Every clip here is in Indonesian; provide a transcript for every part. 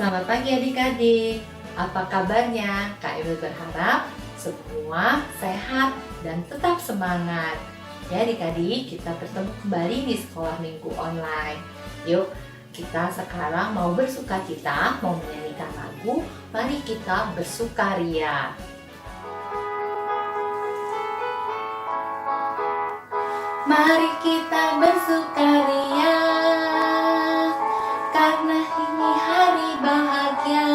Selamat pagi adik-adik. Apa kabarnya? Kak Emil berharap semua sehat dan tetap semangat. Ya adik-adik, kita bertemu kembali di sekolah minggu online. Yuk, kita sekarang mau bersukacita, mau menyanyikan lagu. Mari kita bersukaria. Mari kita bersukaria, karena ini hari bahagia.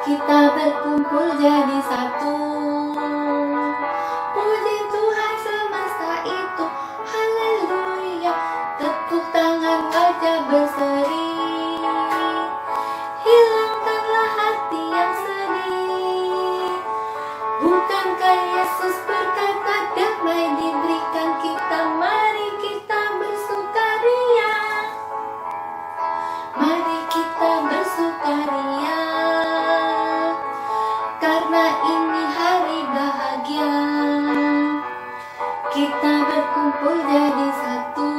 Kita berkumpul jadi satu. Puji Tuhan semesta itu, haleluya. Tepuk tangan wajah berseri. Hilangkanlah hati yang sedih. Bukankah Yesus berkata damai diberikan kita? Mari kita bersukaria. Mari kita bersukaria, karena ini hari bahagia. Kita berkumpul jadi satu.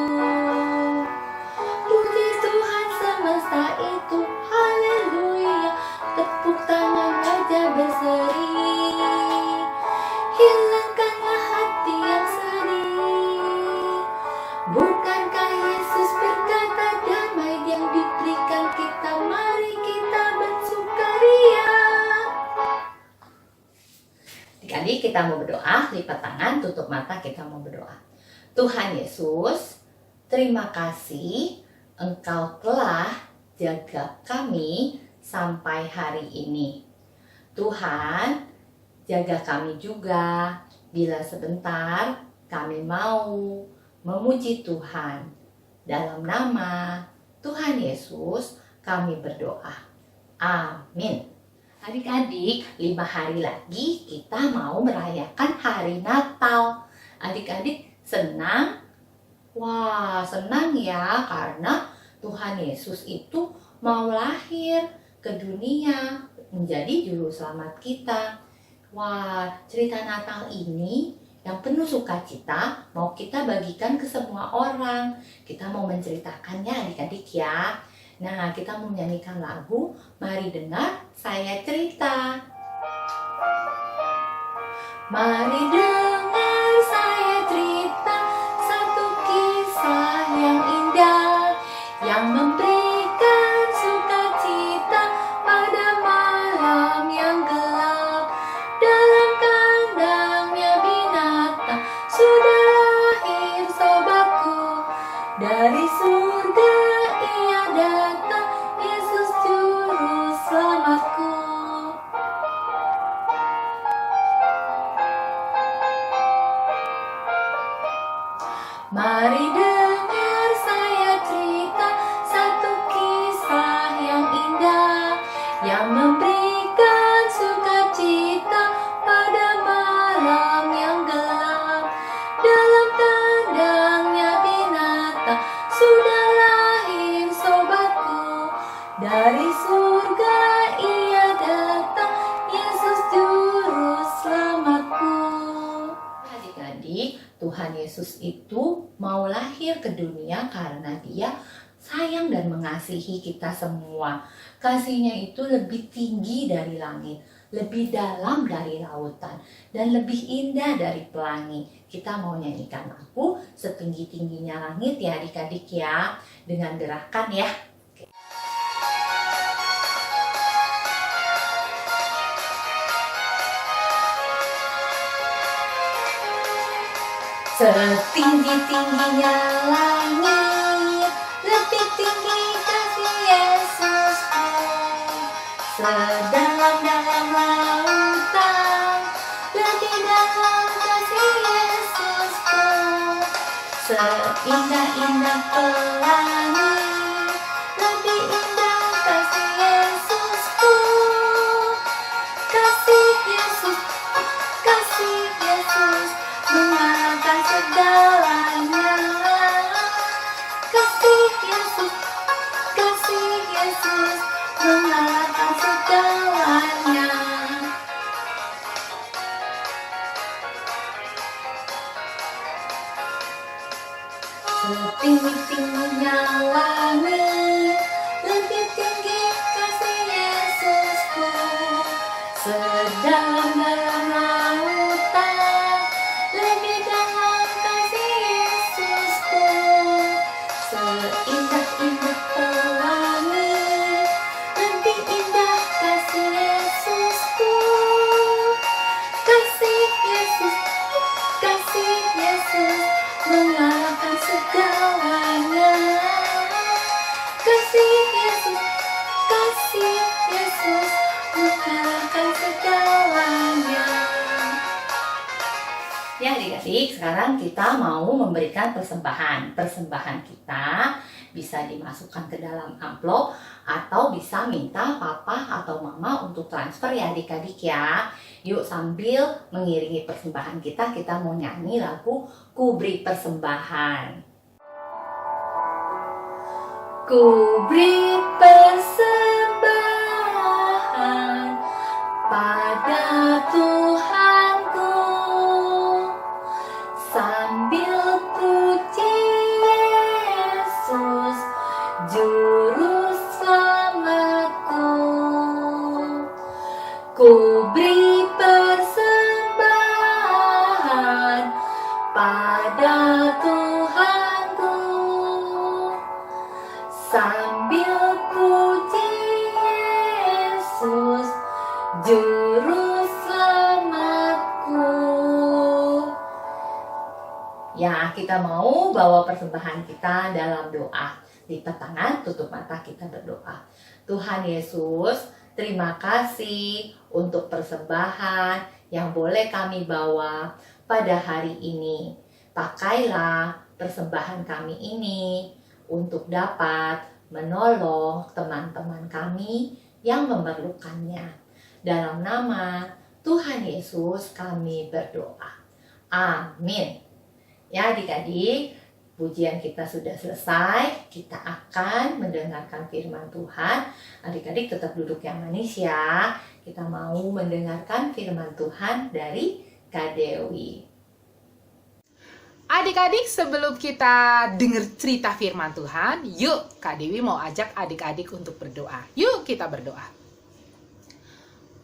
Puji Tuhan semesta itu, haleluya. Tepuk tangan wajah berseri. Hilangkanlah hati yang sedih. Bukankah Yesus berkata damai yang diberikan kita? Mari kita bersukaria. Adik-adik, kita mau berdoa. Lipat tangan, tutup mata, kita mau berdoa. Tuhan Yesus, terima kasih Engkau telah jaga kami sampai hari ini. Tuhan, jaga kami juga bila sebentar kami mau memuji Tuhan. Dalam nama Tuhan Yesus kami berdoa. Amin. Adik-adik, 5 hari lagi kita mau merayakan hari Natal. Adik-adik senang? Wah, senang ya, karena Tuhan Yesus itu mau lahir ke dunia menjadi juru selamat kita. Wah, cerita Natal ini yang penuh sukacita mau kita bagikan ke semua orang. Kita mau menceritakannya adik-adik ya. Nah, kita mau menyanyikan lagu. Mari dengar saya cerita. Mari dengar saya cerita satu kisah yang indah, yang memberikan sukacita pada malam yang gelap. Dalam kandangnya binatang sudah lahir sobatku. Dari surga ia datang, Yesus juru selamatku. Mari dengar saya cerita satu kisah yang indah, yang memberikan sukacita pada malam yang gelap. Dalam kandangnya binatang sudah lahir sobatku. Dari surga ia datang, Yesus juru selamatku. Adik-adik, Tuhan Yesus itu mau lahir ke dunia karena Dia sayang dan mengasihi kita semua. Kasihnya itu lebih tinggi dari langit, lebih dalam dari lautan, dan lebih indah dari pelangi. Kita mau nyanyikan lagu setinggi-tingginya langit ya adik-adik ya, dengan gerakan ya. Setinggi-tingginya langit, lebih tinggi kasih Yesusku. Sedalam-dalam lautan, lebih dalam kasih Yesusku. Seindah-indah pelangi, lebih indah kasih Yesusku. Kasih Yesus, kasih Yesus, mengalahkan segalanya. Kasih Yesus, mengalahkan segalanya. Setinggi-tingginya langit, lebih tinggi Ya adik-adik, sekarang kita mau memberikan persembahan. Persembahan kita bisa dimasukkan ke dalam amplop atau bisa minta papa atau mama untuk transfer ya adik-adik ya. Yuk sambil mengiringi persembahan kita mau nyanyi lagu Ku Beri Persembahan. Ku beri persembahan pada Tuhanku, sambil puji Yesus, Juru Selamatku. Ku beri persembahan pada Tuhanku, sambil puji Yesus, Juru Selamatku. Ya, kita mau bawa persembahan kita dalam doa. Lipat tangan, tutup mata, kita berdoa. Tuhan Yesus, terima kasih untuk persembahan yang boleh kami bawa pada hari ini. Pakailah persembahan kami ini untuk dapat menolong teman-teman kami yang memerlukannya. Dalam nama Tuhan Yesus kami berdoa. Amin. Ya adik-adik, pujian kita sudah selesai. Kita akan mendengarkan firman Tuhan. Adik-adik tetap duduk yang manis ya. Kita mau mendengarkan firman Tuhan dari Kak Dewi. Adik-adik, sebelum kita dengar cerita firman Tuhan, yuk Kak Dewi mau ajak adik-adik untuk berdoa. Yuk kita berdoa.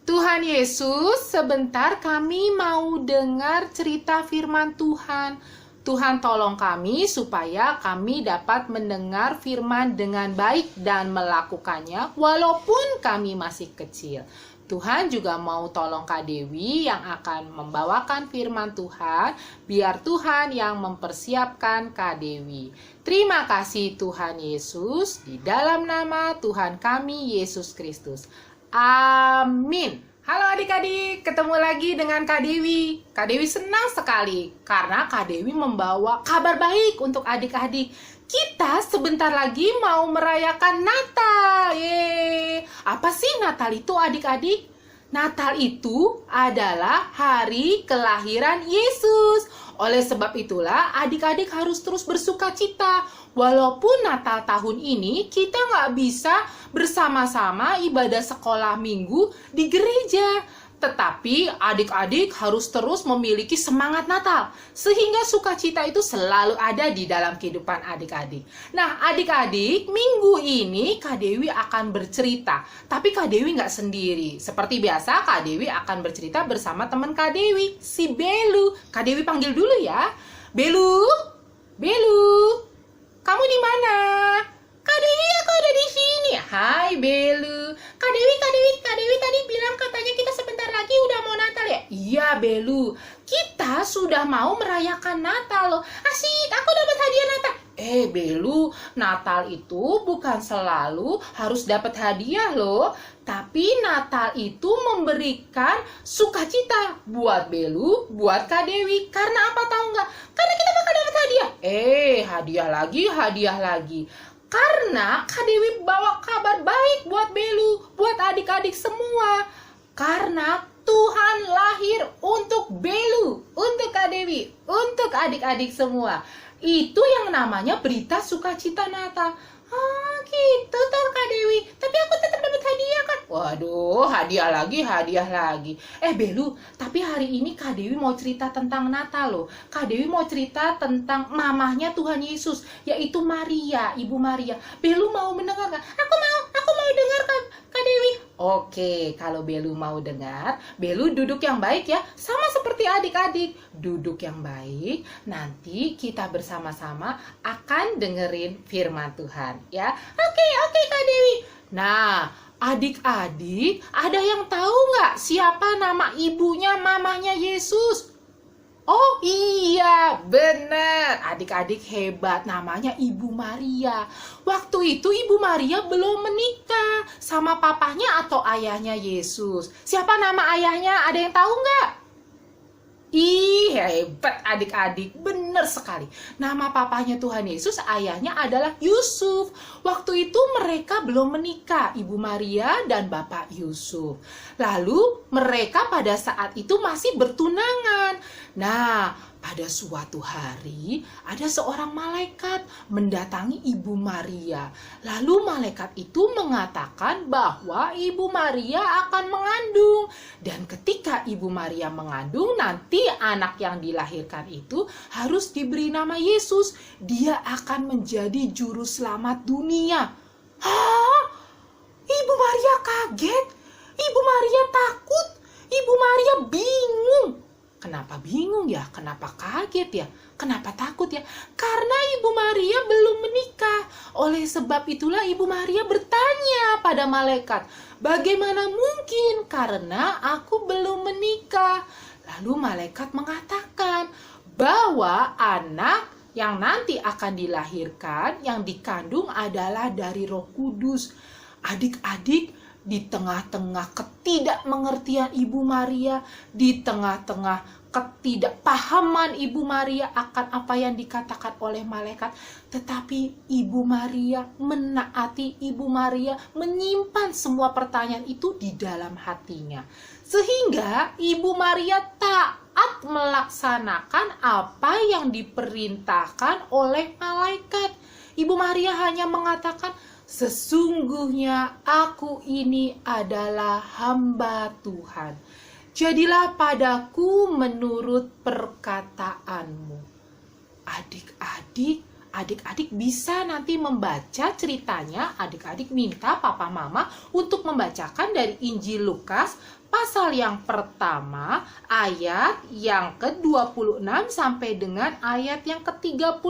Tuhan Yesus, sebentar kami mau dengar cerita firman Tuhan. Tuhan tolong kami supaya kami dapat mendengar firman dengan baik dan melakukannya walaupun kami masih kecil. Tuhan juga mau tolong Kak Dewi yang akan membawakan firman Tuhan, biar Tuhan yang mempersiapkan Kak Dewi. Terima kasih Tuhan Yesus, di dalam nama Tuhan kami Yesus Kristus. Amin. Halo adik-adik, ketemu lagi dengan Kak Dewi. Kak Dewi senang sekali karena Kak Dewi membawa kabar baik untuk adik-adik. Kita sebentar lagi mau merayakan Natal. Yeay. Apa sih Natal itu adik-adik? Natal itu adalah hari kelahiran Yesus. Oleh sebab itulah adik-adik harus terus bersuka cita. Walaupun Natal tahun ini kita nggak bisa bersama-sama ibadah sekolah minggu di gereja. Tetapi adik-adik harus terus memiliki semangat Natal. Sehingga sukacita itu selalu ada di dalam kehidupan adik-adik. Nah adik-adik, minggu ini Kak Dewi akan bercerita. Tapi Kak Dewi nggak sendiri. Seperti biasa Kak Dewi akan bercerita bersama teman Kak Dewi, si Belu. Kak Dewi panggil dulu ya. Belu, Belu. Kamu di mana? Kak Dewi, aku ada di sini. Hai Belu. Kak Dewi tadi bilang katanya kita sebentar lagi udah mau Natal ya? Iya Belu. Kita sudah mau merayakan Natal loh. Asik, aku dapat hadiah Natal. Belu, Natal itu bukan selalu harus dapat hadiah loh. Tapi Natal itu memberikan sukacita buat Belu, buat Kak Dewi. Karena apa tahu nggak? Karena kita bakal dapat hadiah. Hadiah lagi. Karena Kak Dewi bawa kabar baik buat Belu, buat adik-adik semua. Karena Tuhan lahir untuk Belu, untuk Kak Dewi, untuk adik-adik semua. Itu yang namanya berita sukacita Natal. Gitu toh Kak Dewi. Tapi aku tetap dapat hadiah kan? Waduh, hadiah lagi. Belu, tapi hari ini Kak Dewi mau cerita tentang Natal loh. Kak Dewi mau cerita tentang mamahnya Tuhan Yesus, yaitu Maria, Ibu Maria. Belu mau mendengar gak? Aku mau dengar Kak Dewi. Oke, kalau Belu mau dengar, Belu duduk yang baik ya. Sama seperti adik-adik, duduk yang baik. Nanti kita bersama-sama akan dengerin firman Tuhan ya. Oke Kak Dewi. Nah, adik-adik, ada yang tahu nggak siapa nama ibunya mamahnya Yesus? Oh iya, benar. Adik-adik hebat, namanya Ibu Maria. Waktu itu Ibu Maria belum menikah sama papahnya atau ayahnya Yesus. Siapa nama ayahnya? Ada yang tahu nggak? hebat adik-adik, benar sekali. Nama papanya Tuhan Yesus, ayahnya adalah Yusuf. Waktu itu mereka belum menikah, Ibu Maria dan Bapak Yusuf. Lalu mereka pada saat itu masih bertunangan. Nah, pada suatu hari ada seorang malaikat mendatangi Ibu Maria. Lalu malaikat itu mengatakan bahwa Ibu Maria akan mengandung. Dan ketika Ibu Maria mengandung, nanti anak yang dilahirkan itu harus diberi nama Yesus. Dia akan menjadi juru selamat dunia. Hah? Ibu Maria kaget. Ibu Maria takut. Ibu Maria bingung. Kenapa bingung ya? Kenapa kaget ya? Kenapa takut ya? Karena Ibu Maria belum menikah. Oleh sebab itulah Ibu Maria bertanya pada malaikat, "Bagaimana mungkin? Karena aku belum menikah." Lalu malaikat mengatakan bahwa anak yang nanti akan dilahirkan, yang dikandung adalah dari Roh Kudus. Adik-adik, di tengah-tengah ketidakmengertian Ibu Maria, di tengah-tengah ketidakpahaman Ibu Maria akan apa yang dikatakan oleh malaikat, tetapi Ibu Maria menaati, Ibu Maria menyimpan semua pertanyaan itu di dalam hatinya. Sehingga Ibu Maria taat melaksanakan apa yang diperintahkan oleh malaikat. Ibu Maria hanya mengatakan, "Sesungguhnya aku ini adalah hamba Tuhan. Jadilah padaku menurut perkataanmu." Adik-adik bisa nanti membaca ceritanya. Adik-adik minta papa mama untuk membacakan dari Injil Lukas pasal yang pertama, ayat yang ke-26 sampai dengan ayat yang ke-35.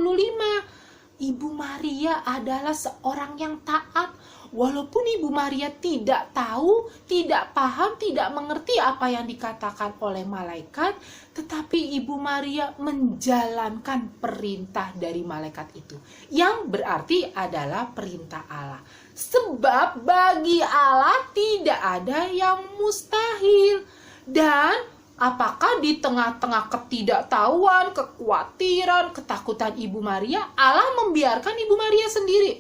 Ibu Maria adalah seorang yang taat. Walaupun Ibu Maria tidak tahu, tidak paham, tidak mengerti apa yang dikatakan oleh malaikat, tetapi Ibu Maria menjalankan perintah dari malaikat itu, yang berarti adalah perintah Allah. Sebab bagi Allah tidak ada yang mustahil. Dan apakah di tengah-tengah ketidaktahuan, kekhawatiran, ketakutan Ibu Maria, Allah membiarkan Ibu Maria sendiri?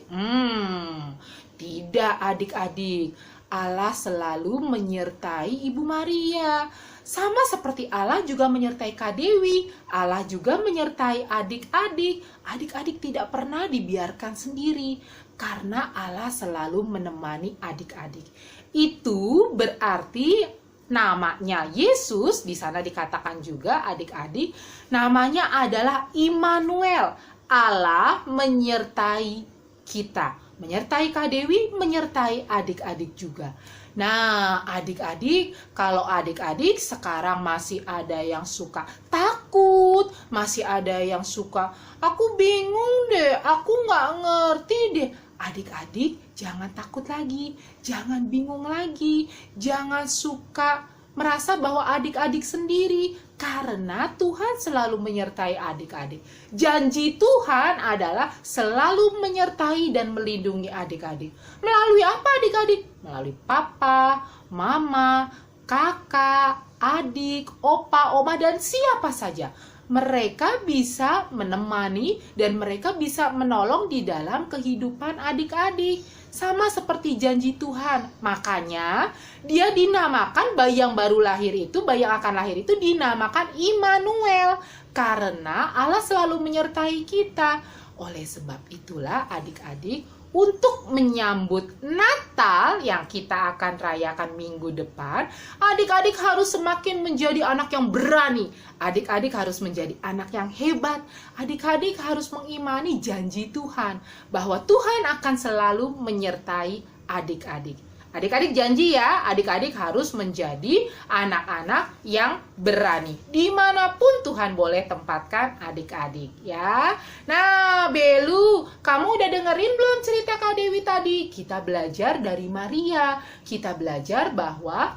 Tidak adik-adik. Allah selalu menyertai Ibu Maria. Sama seperti Allah juga menyertai Kak Dewi. Allah juga menyertai adik-adik. Adik-adik tidak pernah dibiarkan sendiri, karena Allah selalu menemani adik-adik. Itu berarti namanya Yesus, di sana dikatakan juga adik-adik, namanya adalah Immanuel. Allah menyertai kita, menyertai Kak Dewi, menyertai adik-adik juga. Nah, adik-adik, kalau adik-adik sekarang masih ada yang suka takut, masih ada yang suka, "Aku bingung deh, aku nggak ngerti deh." Adik-adik, jangan takut lagi, jangan bingung lagi, jangan suka merasa bahwa adik-adik sendiri, karena Tuhan selalu menyertai adik-adik. Janji Tuhan adalah selalu menyertai dan melindungi adik-adik. Melalui apa adik-adik? Melalui papa, mama, kakak, adik, opa, oma, dan siapa saja. Mereka bisa menemani dan mereka bisa menolong di dalam kehidupan adik-adik. Sama seperti janji Tuhan. Makanya dia dinamakan, bayi yang baru lahir itu, bayi yang akan lahir itu dinamakan Immanuel. Karena Allah selalu menyertai kita. Oleh sebab itulah adik-adik, untuk menyambut Natal yang kita akan rayakan minggu depan, adik-adik harus semakin menjadi anak yang berani. Adik-adik harus menjadi anak yang hebat. Adik-adik harus mengimani janji Tuhan, bahwa Tuhan akan selalu menyertai adik-adik. Adik-adik janji ya, adik-adik harus menjadi anak-anak yang berani. Dimanapun Tuhan boleh tempatkan adik-adik ya. Nah, Belu, kamu udah dengerin belum cerita Kak Dewi tadi? Kita belajar dari Maria. Kita belajar bahwa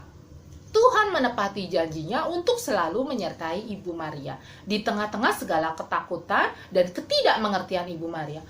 Tuhan menepati janjinya untuk selalu menyertai Ibu Maria. Di tengah-tengah segala ketakutan dan ketidakmengertian Ibu Maria.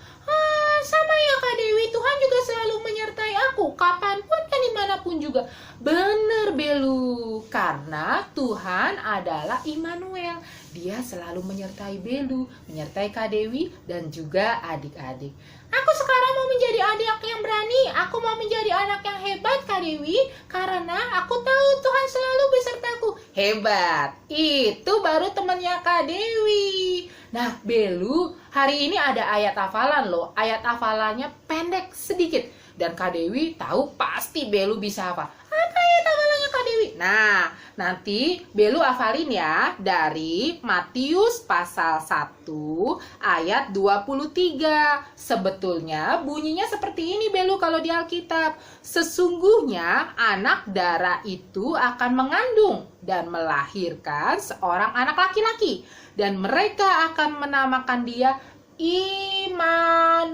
sama ya Kak Dewi, Tuhan juga selalu menyertai aku, kapanpun dan dimanapun juga. Bener Belu, karena Tuhan adalah Immanuel. Dia selalu menyertai Belu, menyertai Kak Dewi, dan juga adik-adik. Aku sekarang mau menjadi adik yang berani, aku mau menjadi anak yang hebat Kak Dewi, karena aku tahu Tuhan selalu besertaku. Hebat, itu baru temannya Kak Dewi. Nah Belu, hari ini ada ayat hafalan loh. Ayat hafalannya pendek sedikit. Dan Kak Dewi tahu pasti Belu bisa hafal. Apa ayat hafalannya Kak Dewi? Nah, nanti Belu hafalin ya dari Matius pasal 1 ayat 23. Sebetulnya bunyinya seperti ini Belu kalau di Alkitab. Sesungguhnya anak darah itu akan mengandung dan melahirkan seorang anak laki-laki. Dan mereka akan menamakan dia Immanuel,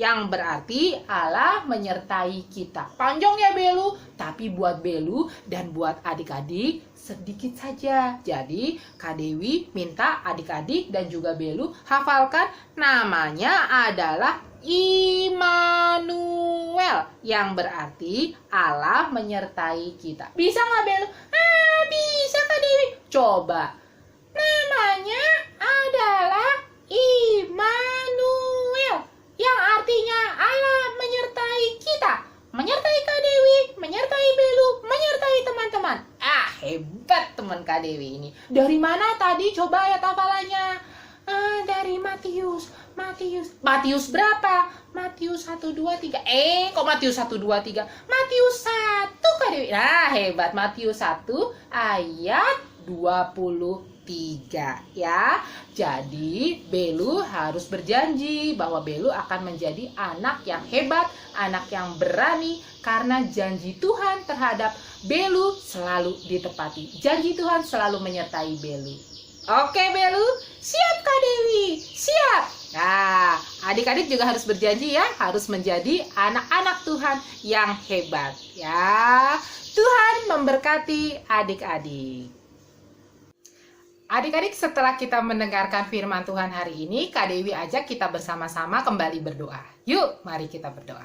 yang berarti Allah menyertai kita. Panjang ya Belu, tapi buat Belu dan buat adik-adik sedikit saja. Jadi Kak Dewi minta adik-adik dan juga Belu hafalkan, namanya adalah Immanuel, yang berarti Allah menyertai kita. Bisa nggak Belu? Bisa Kak Dewi. Coba. Namanya adalah Immanuel, yang artinya Allah menyertai kita, menyertai Kak Dewi, menyertai Belu, menyertai teman-teman. Hebat teman Kak Dewi ini. Dari mana tadi coba ayat hafalannya? Dari Matius berapa? Matius 1, 2, 3. Kok Matius 1, 2, 3? Matius 1 Kak Dewi. Nah, hebat. Matius 1 ayat 23 ya. Jadi Belu harus berjanji bahwa Belu akan menjadi anak yang hebat, anak yang berani, karena janji Tuhan terhadap Belu selalu ditepati. Janji Tuhan selalu menyertai Belu. Oke Belu, siap Kak Dewi? Siap. Nah, adik-adik juga harus berjanji ya, harus menjadi anak-anak Tuhan yang hebat ya. Tuhan memberkati adik-adik. Adik-adik, setelah kita mendengarkan firman Tuhan hari ini, Kak Dewi ajak kita bersama-sama kembali berdoa. Yuk, mari kita berdoa.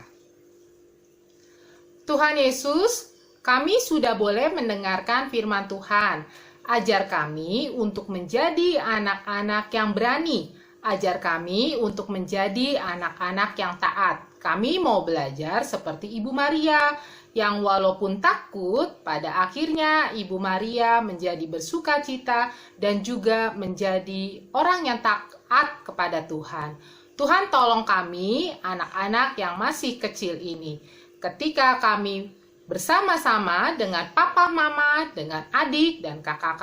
Tuhan Yesus, kami sudah boleh mendengarkan firman Tuhan. Ajar kami untuk menjadi anak-anak yang berani. Ajar kami untuk menjadi anak-anak yang taat. Kami mau belajar seperti Ibu Maria, yang walaupun takut, pada akhirnya Ibu Maria menjadi bersukacita dan juga menjadi orang yang taat kepada Tuhan. Tuhan tolong kami, anak-anak yang masih kecil ini. Ketika kami bersama-sama dengan papa, mama, dengan adik dan kakak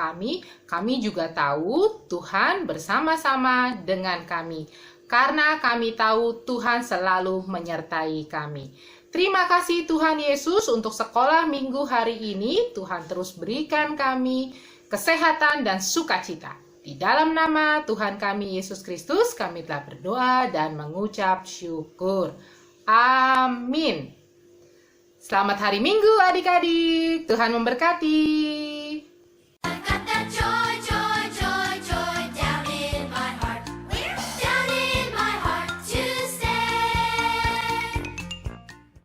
kami juga tahu Tuhan bersama-sama dengan kami. Karena kami tahu Tuhan selalu menyertai kami. Terima kasih Tuhan Yesus untuk sekolah minggu hari ini. Tuhan terus berikan kami kesehatan dan sukacita. Di dalam nama Tuhan kami Yesus Kristus, kami telah berdoa dan mengucap syukur. Amin. Selamat hari Minggu adik-adik. Tuhan memberkati.